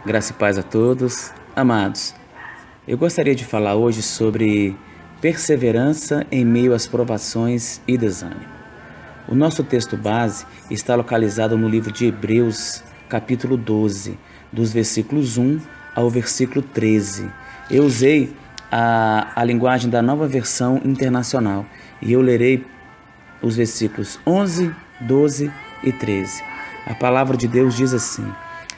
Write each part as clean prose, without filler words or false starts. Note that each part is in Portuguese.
Graça e paz a todos. Amados, eu gostaria de falar hoje sobre perseverança em meio às provações e desânimo. O nosso texto base está localizado no livro de Hebreus, capítulo 12, dos versículos 1 ao versículo 13. Eu usei a linguagem da Nova Versão Internacional e eu lerei os versículos 11, 12 e 13. A palavra de Deus diz assim: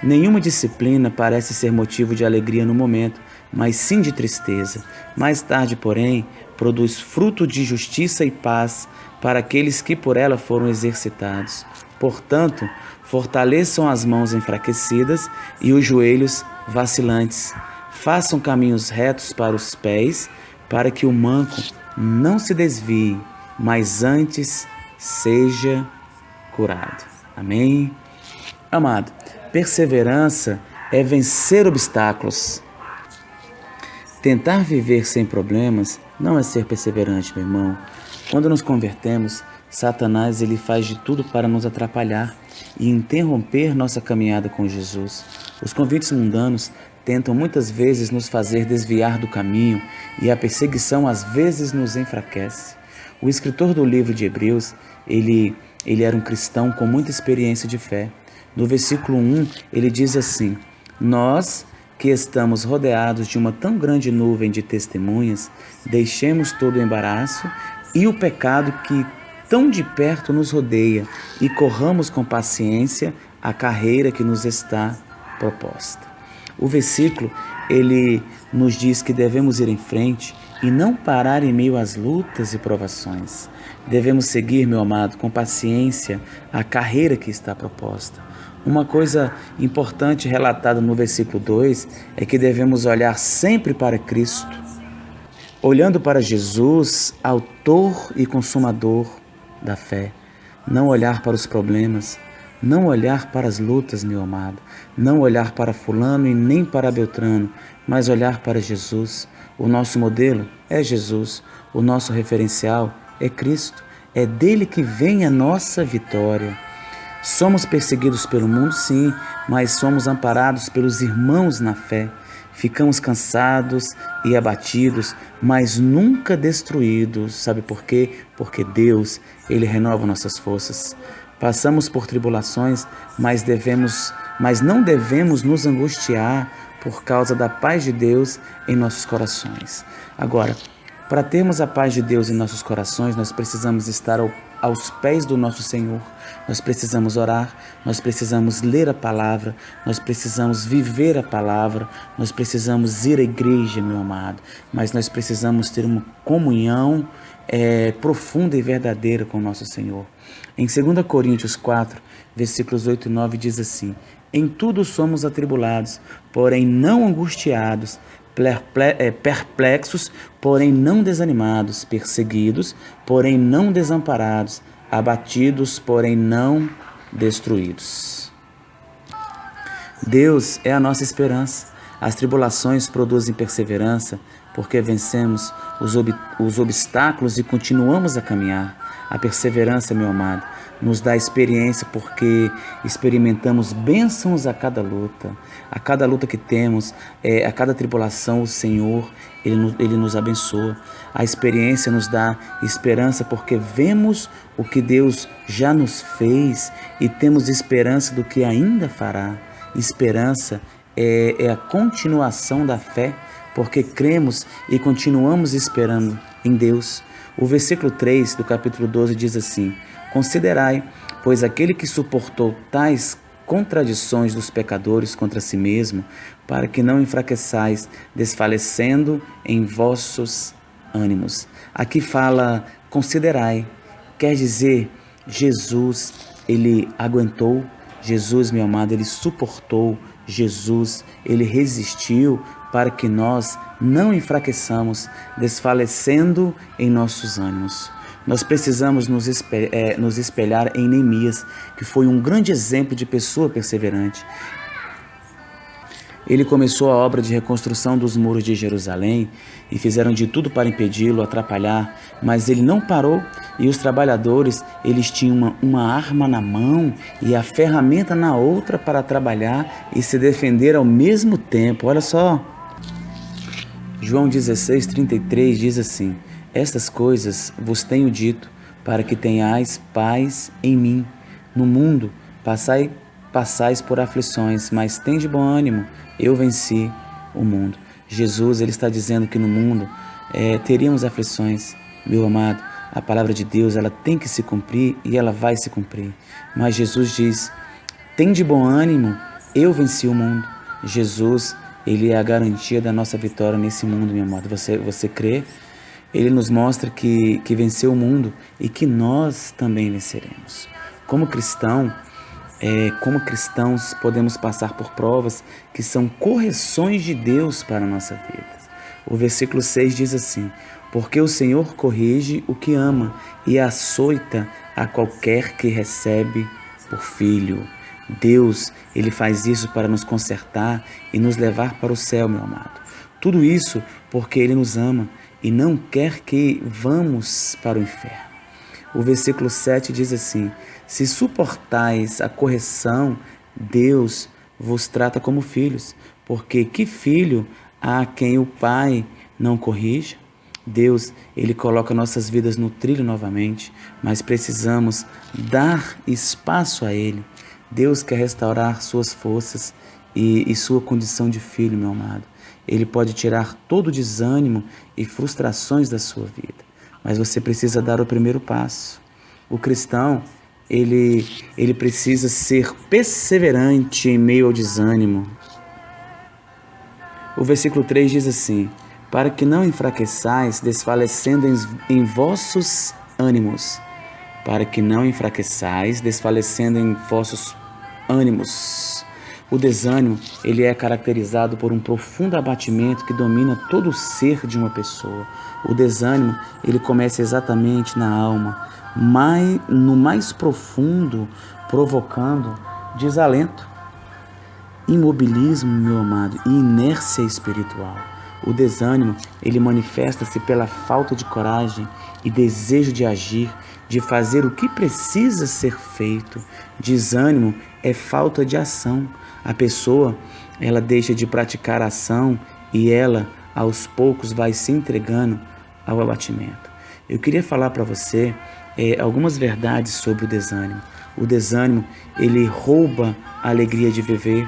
nenhuma disciplina parece ser motivo de alegria no momento, mas sim de tristeza. Mais tarde, porém, produz fruto de justiça e paz para aqueles que por ela foram exercitados. Portanto, fortaleçam as mãos enfraquecidas e os joelhos vacilantes. Façam caminhos retos para os pés, para que o manco não se desvie, mas antes seja curado. Amém? Amado, perseverança é vencer obstáculos. Tentar viver sem problemas não é ser perseverante, meu irmão. Quando nos convertemos, Satanás ele faz de tudo para nos atrapalhar e interromper nossa caminhada com Jesus. Os convites mundanos tentam muitas vezes nos fazer desviar do caminho e a perseguição às vezes nos enfraquece. O escritor do livro de Hebreus, ele era um cristão com muita experiência de fé. No versículo 1, ele diz assim: nós que estamos rodeados de uma tão grande nuvem de testemunhas, deixemos todo o embaraço e o pecado que tão de perto nos rodeia e corramos com paciência a carreira que nos está proposta. O versículo, ele nos diz que devemos ir em frente e não parar em meio às lutas e provações. Devemos seguir, meu amado, com paciência a carreira que está proposta. Uma coisa importante relatada no versículo 2 é que devemos olhar sempre para Cristo, olhando para Jesus, autor e consumador da fé. Não olhar para os problemas, não olhar para as lutas, meu amado, não olhar para fulano e nem para Beltrano, mas olhar para Jesus. O nosso modelo é Jesus, o nosso referencial é Cristo, é dele que vem a nossa vitória. Somos perseguidos pelo mundo, sim, mas somos amparados pelos irmãos na fé. Ficamos cansados e abatidos, mas nunca destruídos. Sabe por quê? Porque Deus, ele renova nossas forças. Passamos por tribulações, mas não devemos nos angustiar por causa da paz de Deus em nossos corações. Agora, para termos a paz de Deus em nossos corações, nós precisamos estar aos pés do nosso Senhor. Nós precisamos orar, nós precisamos ler a palavra, nós precisamos viver a palavra, nós precisamos ir à igreja, meu amado, mas nós precisamos ter uma comunhão profunda e verdadeira com o nosso Senhor. Em 2 Coríntios 4, versículos 8 e 9 diz assim: em tudo somos atribulados, porém não angustiados, perplexos, porém não desanimados, perseguidos, porém não desamparados, abatidos, porém não destruídos. Deus é a nossa esperança. As tribulações produzem perseverança, porque vencemos os obstáculos e continuamos a caminhar. A perseverança, meu amado, nos dá experiência porque experimentamos bênçãos a cada luta que temos, a cada tribulação, o Senhor, Ele nos abençoa. A experiência nos dá esperança porque vemos o que Deus já nos fez e temos esperança do que ainda fará. Esperança é a continuação da fé, porque cremos e continuamos esperando em Deus. O versículo 3 do capítulo 12 diz assim: considerai, pois aquele que suportou tais contradições dos pecadores contra si mesmo, para que não enfraqueçais, desfalecendo em vossos ânimos. Aqui fala considerai, quer dizer, Jesus, ele aguentou, Jesus, meu amado, ele suportou, Jesus, ele resistiu para que nós não enfraqueçamos, desfalecendo em nossos ânimos. Nós precisamos nos espelhar em Neemias, que foi um grande exemplo de pessoa perseverante. Ele começou a obra de reconstrução dos muros de Jerusalém e fizeram de tudo para impedi-lo, atrapalhar, mas ele não parou e os trabalhadores, eles tinham uma arma na mão e a ferramenta na outra para trabalhar e se defender ao mesmo tempo. Olha só, João 16:33 diz assim: estas coisas vos tenho dito para que tenhais paz em mim. No mundo passais por aflições, mas tende bom ânimo, eu venci o mundo. Jesus, ele está dizendo que no mundo teríamos aflições. Meu amado, a palavra de Deus, ela tem que se cumprir e ela vai se cumprir. Mas Jesus diz: tende bom ânimo, eu venci o mundo. Jesus, ele é a garantia da nossa vitória nesse mundo, meu amado. Você crê? Ele nos mostra que venceu o mundo e que nós também venceremos. Como cristãos, podemos passar por provas que são correções de Deus para a nossa vida. O versículo 6 diz assim: porque o Senhor corrige o que ama e açoita a qualquer que recebe por filho. Deus, ele faz isso para nos consertar e nos levar para o céu, meu amado. Tudo isso porque ele nos ama e não quer que vamos para o inferno. O versículo 7 diz assim: se suportais a correção, Deus vos trata como filhos, porque que filho há quem o Pai não corrija? Deus, ele coloca nossas vidas no trilho novamente, mas precisamos dar espaço a ele. Deus quer restaurar suas forças e sua condição de filho, meu amado. Ele pode tirar todo o desânimo e frustrações da sua vida, mas você precisa dar o primeiro passo. O cristão, ele precisa ser perseverante em meio ao desânimo. O versículo 3 diz assim: para que não enfraqueçais, desfalecendo em vossos ânimos. Para que não enfraqueçais, desfalecendo em vossos ânimos. O desânimo, ele é caracterizado por um profundo abatimento que domina todo o ser de uma pessoa. O desânimo, ele começa exatamente na alma, no mais profundo, provocando desalento, imobilismo, meu amado, e inércia espiritual. O desânimo, ele manifesta-se pela falta de coragem e desejo de agir, de fazer o que precisa ser feito. Desânimo é falta de ação. A pessoa, ela deixa de praticar a ação e ela, aos poucos, vai se entregando ao abatimento. Eu queria falar para você algumas verdades sobre o desânimo. O desânimo, ele rouba a alegria de viver.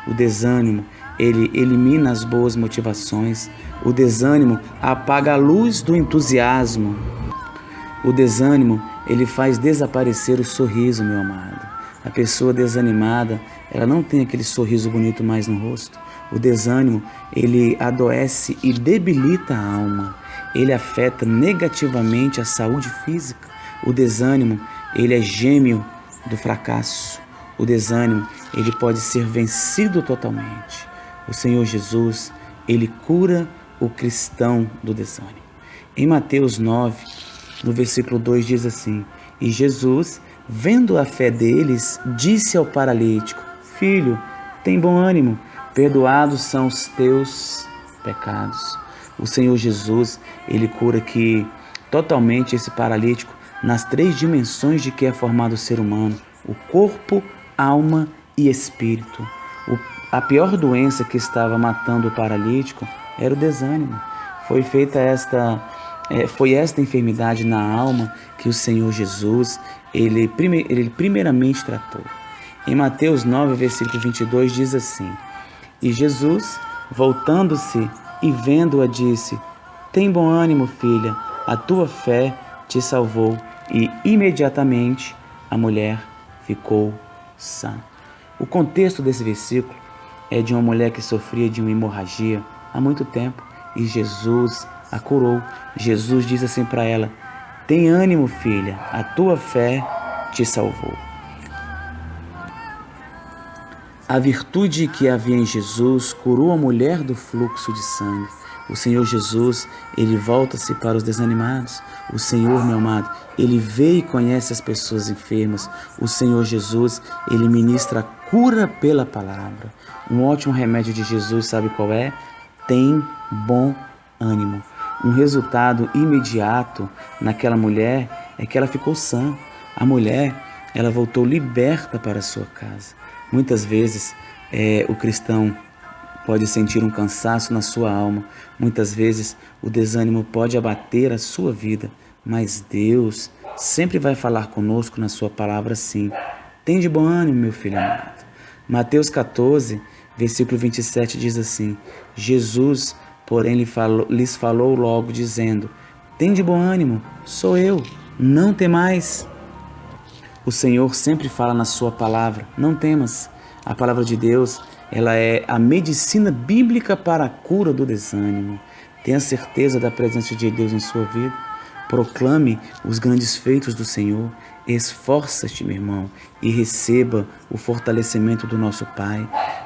O desânimo, ele elimina as boas motivações. O desânimo apaga a luz do entusiasmo. O desânimo, ele faz desaparecer o sorriso, meu amado. A pessoa desanimada, ela não tem aquele sorriso bonito mais no rosto. O desânimo, ele adoece e debilita a alma. Ele afeta negativamente a saúde física. O desânimo, ele é gêmeo do fracasso. O desânimo, ele pode ser vencido totalmente. O Senhor Jesus, ele cura o cristão do desânimo. Em Mateus 9, no versículo 2 diz assim: e Jesus, vendo a fé deles, disse ao paralítico: filho, tem bom ânimo, perdoados são os teus pecados. O Senhor Jesus, ele cura totalmente esse paralítico nas 3 dimensões de que é formado o ser humano: o corpo, alma e espírito. A pior doença que estava matando o paralítico era o desânimo. Foi esta enfermidade na alma que o Senhor Jesus, ele primeiramente tratou. Em Mateus 9, versículo 22, diz assim: e Jesus, voltando-se e vendo-a, disse: tem bom ânimo, filha, a tua fé te salvou. E imediatamente a mulher ficou sã. O contexto desse versículo é de uma mulher que sofria de uma hemorragia há muito tempo e Jesus a curou. Jesus diz assim para ela: tem ânimo, filha, a tua fé te salvou. A virtude que havia em Jesus curou a mulher do fluxo de sangue. O Senhor Jesus, Ele volta-se para os desanimados. O Senhor, meu amado, Ele vê e conhece as pessoas enfermas. O Senhor Jesus, Ele ministra a cura pela palavra. Um ótimo remédio de Jesus, sabe qual é? Tem bom ânimo. Um resultado imediato naquela mulher é que ela ficou sã. A mulher, ela voltou liberta para a sua casa. Muitas vezes, o cristão pode sentir um cansaço na sua alma. Muitas vezes, o desânimo pode abater a sua vida. Mas Deus sempre vai falar conosco na sua palavra assim. Tem de bom ânimo, meu filho amado. Mateus 14, versículo 27 diz assim: Jesus, porém, lhes falou logo, dizendo: tem de bom ânimo, sou eu, não temais. O Senhor sempre fala na sua palavra: não temas. A palavra de Deus, ela é a medicina bíblica para a cura do desânimo. Tenha certeza da presença de Deus em sua vida. Proclame os grandes feitos do Senhor. Esforça-te, meu irmão, e receba o fortalecimento do nosso Pai.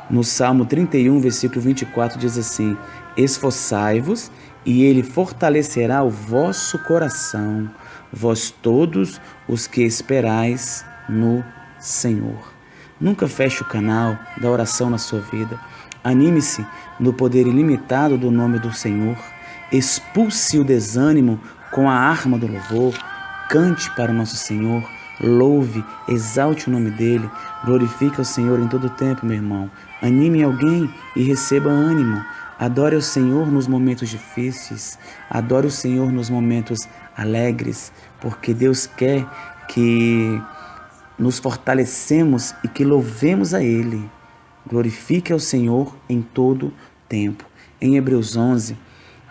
No Salmo 31, versículo 24, diz assim: esforçai-vos, e Ele fortalecerá o vosso coração, vós todos os que esperais no Senhor. Nunca feche o canal da oração na sua vida. Anime-se no poder ilimitado do nome do Senhor. Expulse o desânimo com a arma do louvor. Cante para o nosso Senhor, louve, exalte o nome dEle, glorifique ao Senhor em todo o tempo, meu irmão. Anime alguém e receba ânimo. Adore ao Senhor nos momentos difíceis, adore o Senhor nos momentos alegres, porque Deus quer que nos fortalecemos e que louvemos a Ele. Glorifique ao Senhor em todo tempo. Em Hebreus 11,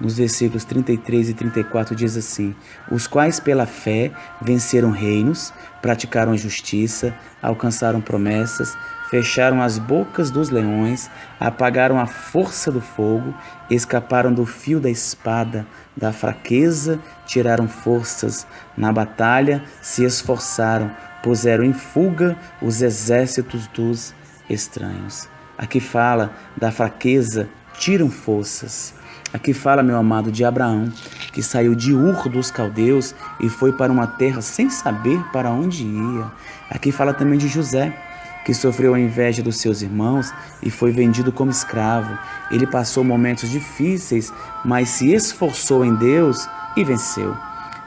nos versículos 33 e 34 diz assim: os quais pela fé venceram reinos, praticaram a justiça, alcançaram promessas, fecharam as bocas dos leões, apagaram a força do fogo, escaparam do fio da espada, da fraqueza, tiraram forças, na batalha se esforçaram, puseram em fuga os exércitos dos estranhos. Aqui fala da fraqueza, tiram forças. Aqui fala, meu amado, de Abraão, que saiu de Ur dos caldeus e foi para uma terra sem saber para onde ia. Aqui fala também de José, que sofreu a inveja dos seus irmãos e foi vendido como escravo. Ele passou momentos difíceis, mas se esforçou em Deus e venceu.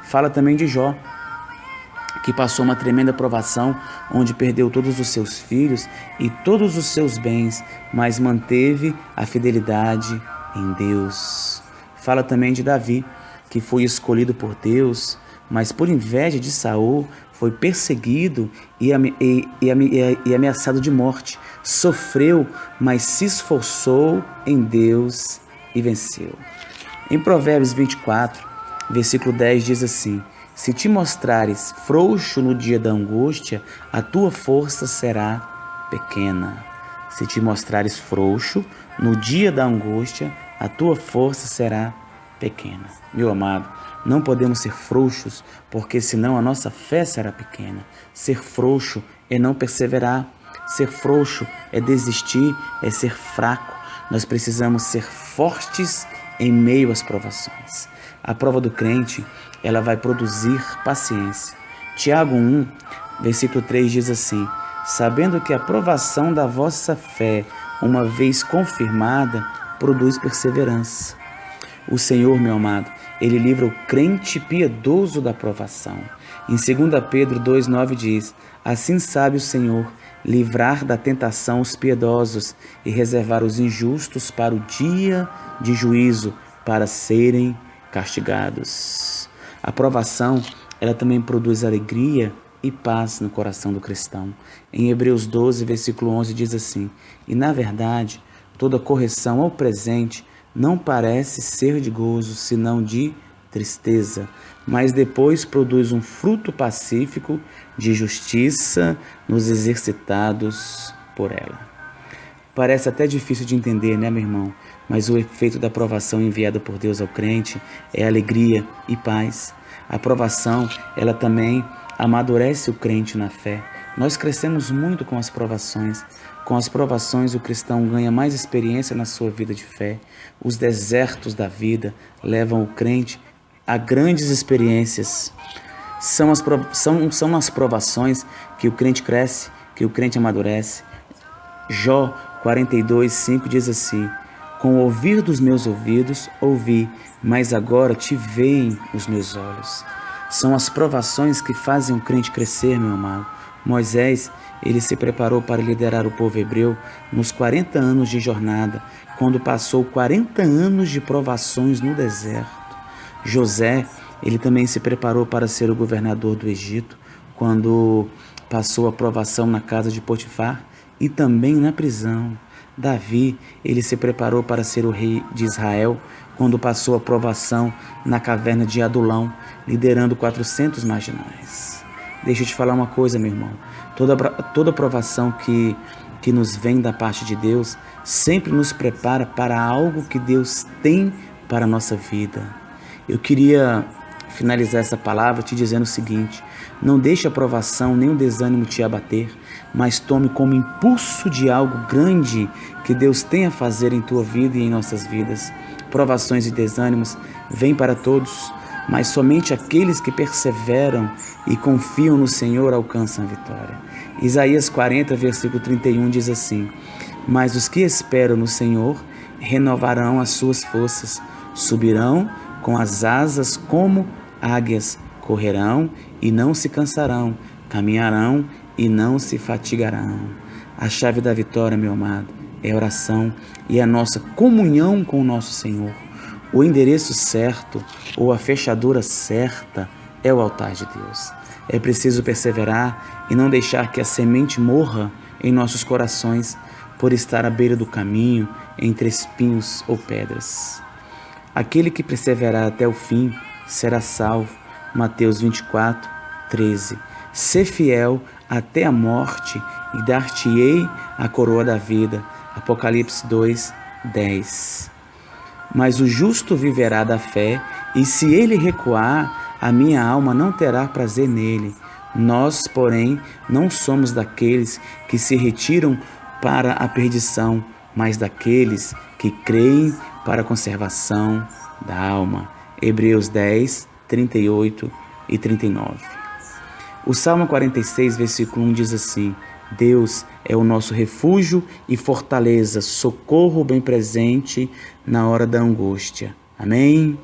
Fala também de Jó, que passou uma tremenda provação, onde perdeu todos os seus filhos e todos os seus bens, mas manteve a fidelidade em Deus. Fala também de Davi, que foi escolhido por Deus, mas por inveja de Saul foi perseguido e ameaçado de morte. Sofreu, mas se esforçou em Deus e venceu. Em Provérbios 24, versículo 10 diz assim: se te mostrares frouxo no dia da angústia, a tua força será pequena. Se te mostrares frouxo no dia da angústia, a tua força será pequena. Meu amado, não podemos ser frouxos, porque senão a nossa fé será pequena. Ser frouxo é não perseverar. Ser frouxo é desistir, é ser fraco. Nós precisamos ser fortes em meio às provações. A prova do crente, ela vai produzir paciência. Tiago 1, versículo 3 diz assim: sabendo que a provação da vossa fé, uma vez confirmada, produz perseverança. O Senhor, meu amado, Ele livra o crente piedoso da provação. Em 2 Pedro 2,9 diz: assim sabe o Senhor livrar da tentação os piedosos e reservar os injustos para o dia de juízo, para serem castigados. A provação, ela também produz alegria e paz no coração do cristão. Em Hebreus 12, versículo 11 diz assim: e na verdade, toda correção ao presente não parece ser de gozo, senão de tristeza, mas depois produz um fruto pacífico de justiça nos exercitados por ela. Parece até difícil de entender, né, meu irmão? Mas o efeito da provação enviada por Deus ao crente é alegria e paz. A provação, ela também amadurece o crente na fé. Nós crescemos muito com as provações. Com as provações, o cristão ganha mais experiência na sua vida de fé. Os desertos da vida levam o crente a grandes experiências. São nas provações que o crente cresce, que o crente amadurece. Jó 42:5 diz assim: com o ouvir dos meus ouvidos ouvi, mas agora te veem os meus olhos. São as provações que fazem o crente crescer, meu amado. Moisés, ele se preparou para liderar o povo hebreu nos 40 anos de jornada, quando passou 40 anos de provações no deserto. José, ele também se preparou para ser o governador do Egito, quando passou a provação na casa de Potifar e também na prisão. Davi, ele se preparou para ser o rei de Israel, quando passou a provação na caverna de Adulão, liderando 400 marginais. Deixa eu te falar uma coisa, meu irmão. Toda provação que nos vem da parte de Deus sempre nos prepara para algo que Deus tem para a nossa vida. Eu queria finalizar essa palavra te dizendo o seguinte: não deixe a provação nem o desânimo te abater, mas tome como impulso de algo grande que Deus tem a fazer em tua vida e em nossas vidas. Provações e desânimos vêm para todos, mas somente aqueles que perseveram e confiam no Senhor alcançam a vitória. Isaías 40, versículo 31 diz assim: mas os que esperam no Senhor renovarão as suas forças, subirão com as asas como águias, correrão e não se cansarão, caminharão e não se fatigarão. A chave da vitória, meu amado, é a oração e a nossa comunhão com o nosso Senhor. O endereço certo ou a fechadura certa é o altar de Deus. É preciso perseverar e não deixar que a semente morra em nossos corações por estar à beira do caminho, entre espinhos ou pedras. Aquele que perseverar até o fim será salvo. Mateus 24:13. Sê fiel até a morte e dar-te-ei a coroa da vida. Apocalipse 2:10. Mas o justo viverá da fé, e se ele recuar, a minha alma não terá prazer nele. Nós, porém, não somos daqueles que se retiram para a perdição, mas daqueles que creem para a conservação da alma. Hebreus 10:38 e 39. O Salmo 46, versículo 1 diz assim: Deus é o nosso refúgio e fortaleza, socorro bem presente na hora da angústia. Amém?